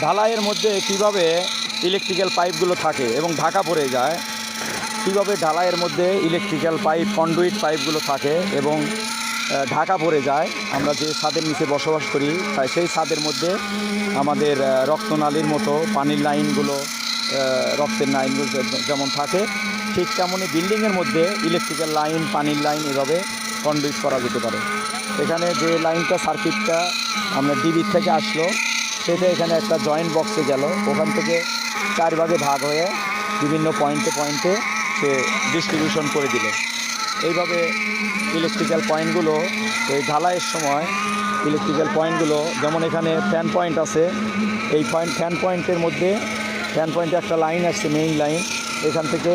ঢালাইয়ের মধ্যে কিভাবে ইলেকট্রিক্যাল পাইপগুলো থাকে এবং ঢাকা পড়ে যায়, কীভাবে ঢালাইয়ের মধ্যে ইলেকট্রিক্যাল পাইপ কন্ডুইট পাইপগুলো থাকে এবং ঢাকা পড়ে যায়। আমরা যে ছাদের নিচে বসবাস করি সেই ছাদের মধ্যে আমাদের রক্তনালীর মতো পানির লাইনগুলো, রক্তের লাইনগুলো যেমন থাকে, ঠিক তেমনই বিল্ডিংয়ের মধ্যে ইলেকট্রিক্যাল লাইন, পানির লাইন এভাবে কন্ডুইট করা যেতে পারে। এখানে যে লাইনটা সার্কিটটা আমরা ডিবির থেকে আসলো, সেটা এখানে একটা জয়েন্ট বক্সে গেল, ওখান থেকে 4 ভাগে ভাগ হয়ে বিভিন্ন পয়েন্টে সে ডিস্ট্রিবিউশন করে দিল। এইভাবে ইলেকট্রিক্যাল পয়েন্টগুলো এই ঢালাইয়ের সময় ইলেকট্রিক্যাল পয়েন্টগুলো, যেমন এখানে ফ্যান পয়েন্ট আছে, এই ফ্যান পয়েন্টের মধ্যে ফ্যান পয়েন্টে একটা লাইন আসছে, মেইন লাইন, এখান থেকে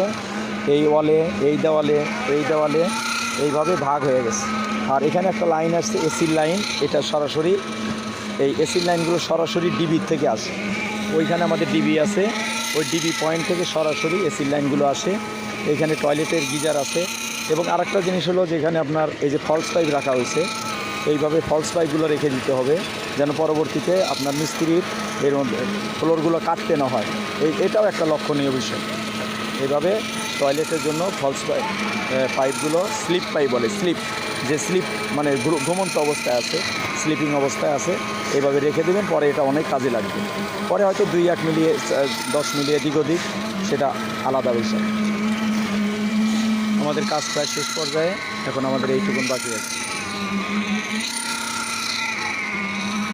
এই ওয়ালে, এই দেওয়ালে এইভাবে ভাগ হয়ে গেছে। আর এখানে একটা লাইন আসছে এসির লাইন, এটা সরাসরি এই এসির লাইনগুলো সরাসরি ডিবির থেকে আসে। ওইখানে আমাদের ডিবি আছে, ওই ডিবি পয়েন্ট থেকে সরাসরি এসির লাইনগুলো আসে। এইখানে টয়লেটের গিজার আছে। এবং আরেকটা জিনিস হলো, যেখানে আপনার এই যে ফলস পাইপ রাখা হয়েছে, এইভাবে ফলস পাইপগুলো রেখে দিতে হবে যেন পরবর্তীতে আপনার মিস্ত্রির এর মধ্যে ফ্লোরগুলো কাটতে না হয়। এটাও একটা লক্ষণীয় বিষয়। এইভাবে টয়লেটের জন্য ফলস পাইপগুলো স্লিপ পাইপ বলে, যে স্লিপ মানে ঘুমন্ত অবস্থায় আছে, স্লিপিং অবস্থায় আছে, এইভাবে রেখে দেবেন। পরে এটা অনেক কাজে লাগবে। পরে হয়তো 2-1 মিলিয়ে 10 মিলিয়ে এদিক ওদিক, সেটা আলাদা বিষয়। আমাদের কাজ প্রায় শেষ পর্যায়ে, এখন আমাদের এইটুকুন বাকি আছে।